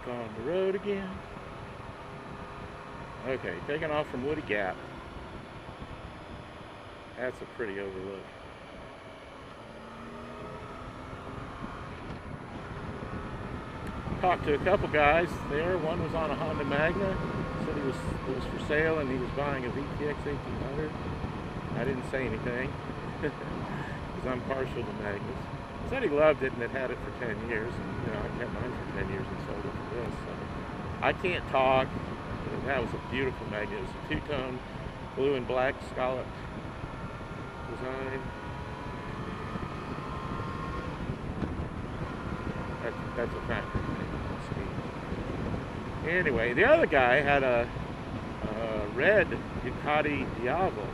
back on the road again. Okay, taking off from Woody Gap. That's a pretty overlook. Talked to a couple guys there. One was on a Honda Magna. Said it was for sale and he was buying a VTX 1800. I didn't say anything because I'm partial to Magnas. He said he loved it and had had it for 10 years. And, I kept mine for 10 years and sold it for this. So I can't talk. That was a beautiful Magna. It was a two-tone blue and black scalloped design. That's a factory thing. Anyway, the other guy had a red Ducati Diavolo.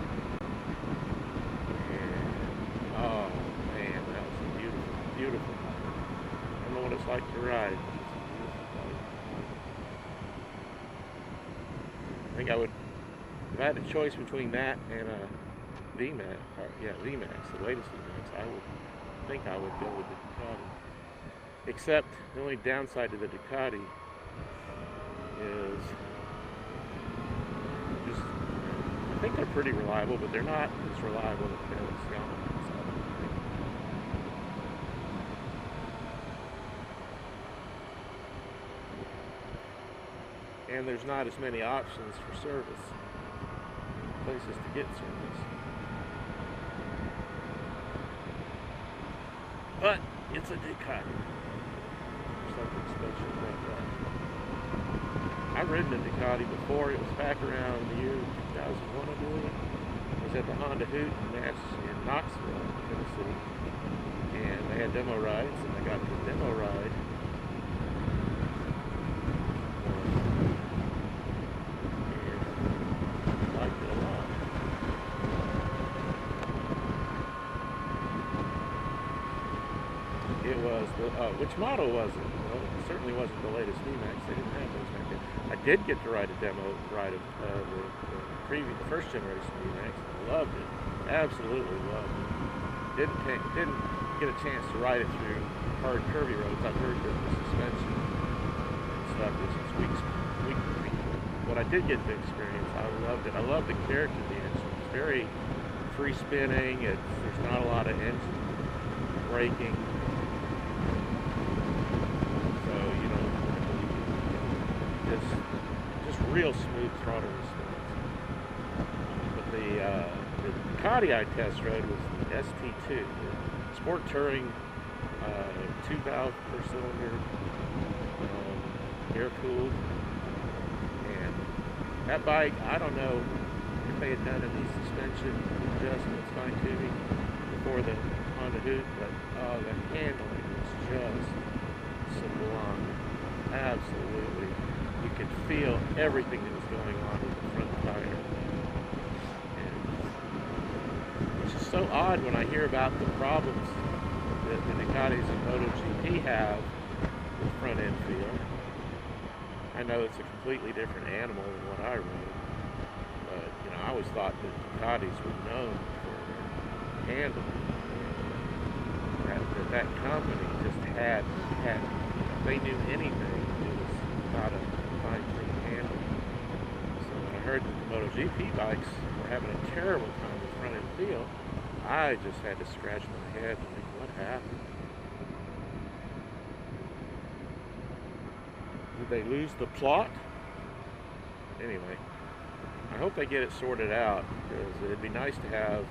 And, oh man, that was a beautiful, beautiful car. I don't know what it's like to ride. I think I would, if I had a choice between that and a VMAX, VMAX, the latest VMAX, I think I would go with the Ducati. Except the only downside to the Ducati is just, I think they're pretty reliable, but they're not as reliable as Yamaha. And there's not as many options for service, places to get service. But it's a Ducati. Something special about that. I've ridden a Ducati before. It was back around the year 2001, I believe. I was at the Honda Hoot in Knoxville, Tennessee, and they had demo rides, and I got the demo ride. And I liked it a lot. It was which model was it? Well, it certainly wasn't the latest VMAX. They didn't have those back then. I did get to ride a demo ride of the first generation VMAX. I loved it. Absolutely loved it. Didn't get a chance to ride it through hard curvy roads. I've heard that the suspension and stuff is weak. What I did get to experience, I loved it. I love the character of the engine. It's very free spinning. There's not a lot of engine braking. Just real smooth throttle response. But the Ducati I test rode was the ST2, the Sport Touring 2-valve per cylinder, air cooled. And that bike, I don't know if they had done any suspension adjustments, fine tuning before the Honda Hoot, but the handling was just sublime. Absolutely. You could feel everything that was going on with the front tire. And it's just so odd when I hear about the problems that the Ducatis and MotoGP have with front end feel. I know it's a completely different animal than what I rode, but I always thought that Ducatis were known for their handling. That company just had if they knew anything, it was how to fine-tune handling. So when I heard that the MotoGP bikes were having a terrible time with front end feel, I just had to scratch my head and think, what happened? Did they lose the plot? Anyway, I hope they get it sorted out, because it'd be nice to have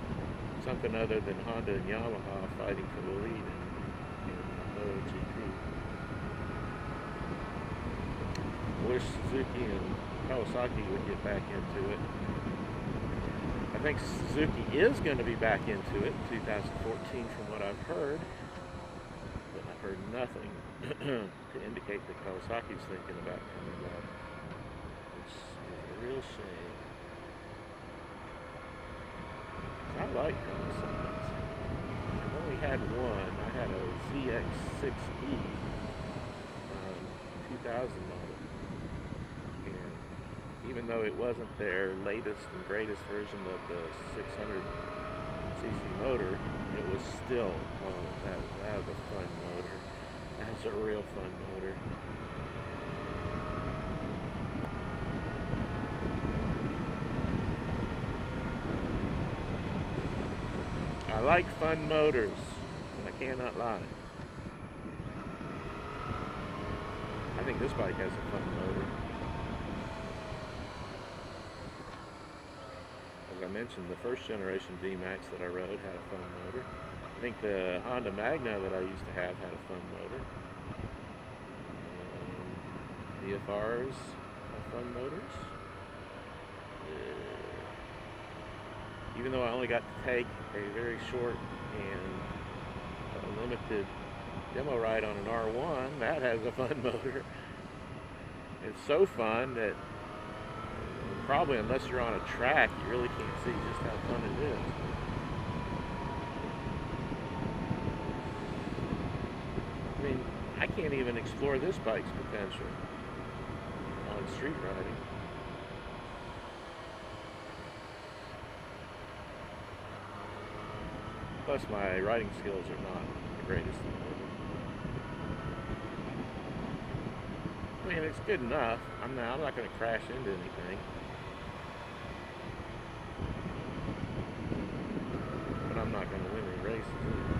something other than Honda and Yamaha fighting for the lead in MotoGP. I wish Suzuki and Kawasaki would get back into it. I think Suzuki is going to be back into it in 2014 from what I've heard, but I've heard nothing to indicate that Kawasaki's thinking about coming back, which is a real shame. I like Kawasaki's. I've only had one. I had a ZX6E 2000 model. Even though it wasn't their latest and greatest version of the 600cc motor, it was still, that was a fun motor. That's a real fun motor. like fun motors. I cannot lie. I think this bike has a fun motor. As I mentioned, the first generation VMAX that I rode had a fun motor. I think the Honda Magna that I used to have had a fun motor. VFRs have fun motors. Even though I only got to take a very short and limited demo ride on an R1, that has a fun motor. It's so fun that probably unless you're on a track, you really can't see just how fun it is. I mean, I can't even explore this bike's potential on street riding. Plus, my riding skills are not the greatest in the world. I mean, it's good enough. I'm not going to crash into anything. But I'm not going to win any races either.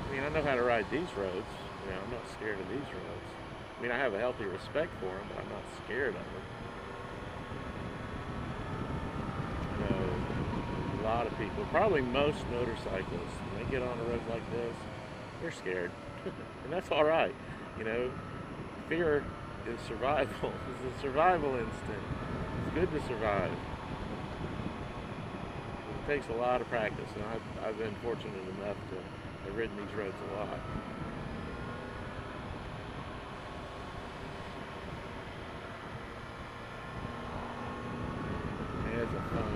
I mean, I know how to ride these roads. You know, I'm not scared of these roads. I mean, I have a healthy respect for them, but I'm not scared of them. A lot of people, probably most motorcyclists, when they get on a road like this, they're scared. And that's all right. You know, fear is survival. It's a survival instinct. It's good to survive. It takes a lot of practice, and I've been fortunate enough to have ridden these roads a lot. It's a fun road.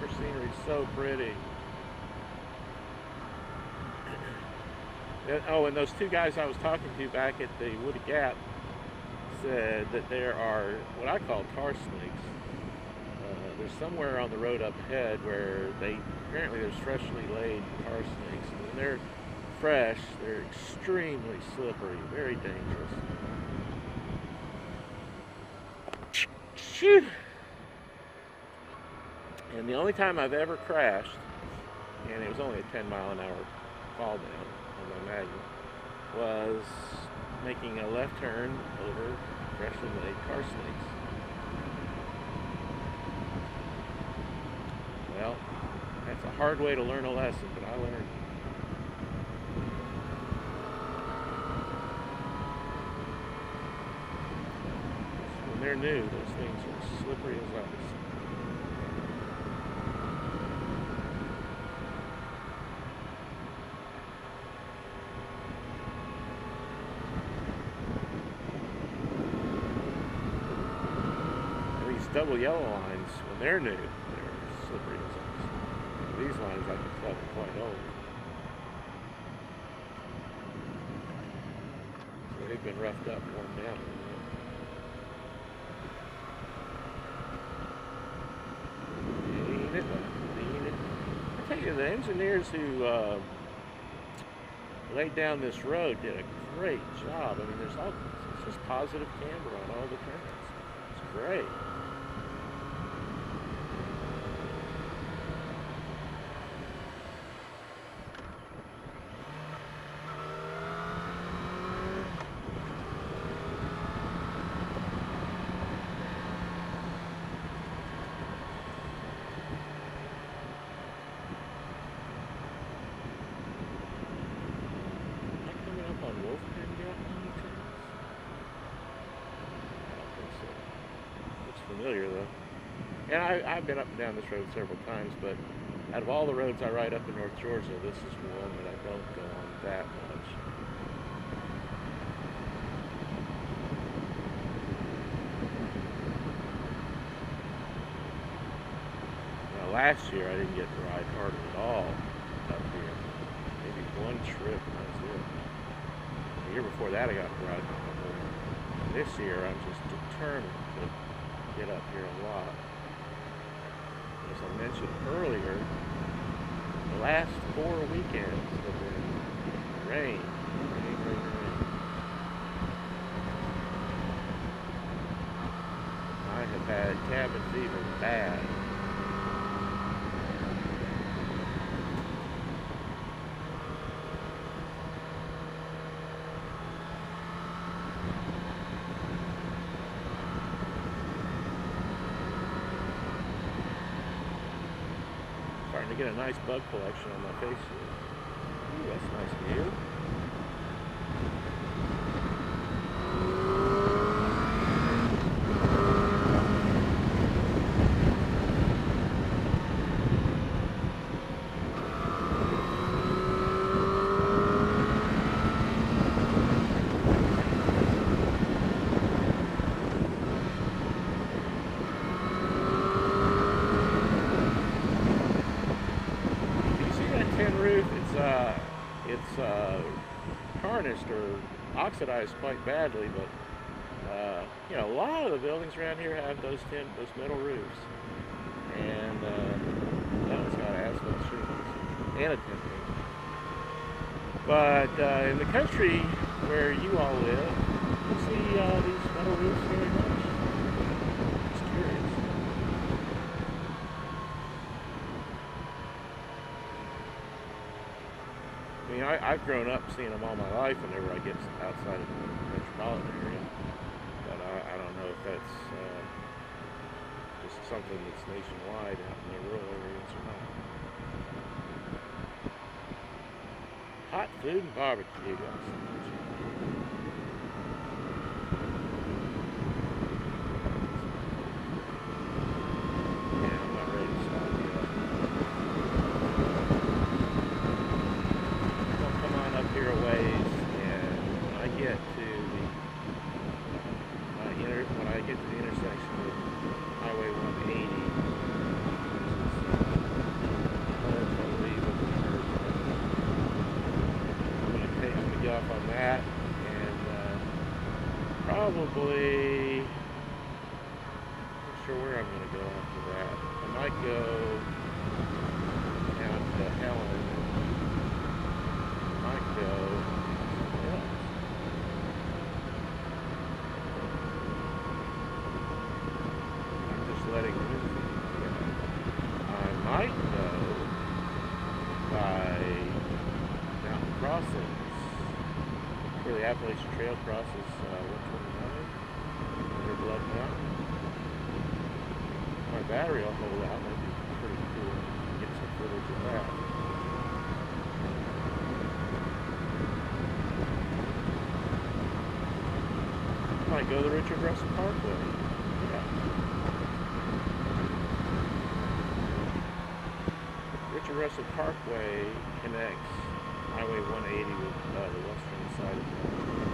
Her scenery's so pretty. Oh, and those two guys I was talking to back at the Woody Gap said that there are what I call tar snakes. There's somewhere on the road up ahead where apparently there's freshly laid tar snakes. And when they're fresh, they're extremely slippery, very dangerous. Phew. And the only time I've ever crashed, and it was only a 10-mile-an-hour fall down on my Magna, was making a left turn over freshly laid tar snakes. Well, that's a hard way to learn a lesson, but I learned. When they're new, those things are slippery as ice. Double yellow lines, when they're new, they're slippery as ice. These lines I can tell are quite old. So they've been roughed up and worn down. I tell you, the engineers who laid down this road did a great job. I mean, it's just positive camber on all the turns. It's great. Familiar though, and I've been up and down this road several times, but out of all the roads I ride up in North Georgia, this is one that I don't go on that much. Now last year I didn't get to ride hardly at all up here. Maybe one trip and that's it. The year before that I got to ride more. This year I'm just determined to get up here a lot. As I mentioned earlier, the last 4 weekends have been rain. had cabin fever bad. Starting to get a nice bug collection on my face here. Ooh, that's a nice view. Tin roof, it's tarnished or oxidized quite badly, but you know, a lot of the buildings around here have those metal roofs, and that one's got asphalt shingles and a tin roof. But in the country where you all live, you see these metal roofs very much. Just curious. I mean, I've grown up seeing them all my life whenever I get outside of the metropolitan area. But I don't know if that's just something that's nationwide out in the rural areas or not. Hot food and barbecue, guys. Here a ways, and when I get to the intersection with Highway 180, I'm gonna get off on that, and probably not sure where I'm gonna go after that. I might go down to Helen. Go. Yeah. I'm just letting it in. I might go by mountain crossings where the Appalachian Trail crosses 129 near Blood Mountain. My battery will hold out. That'd be pretty cool. Get some footage of that. Might go the Richard Russell Parkway. Yeah. Richard Russell Parkway connects Highway 180 with the western side of town.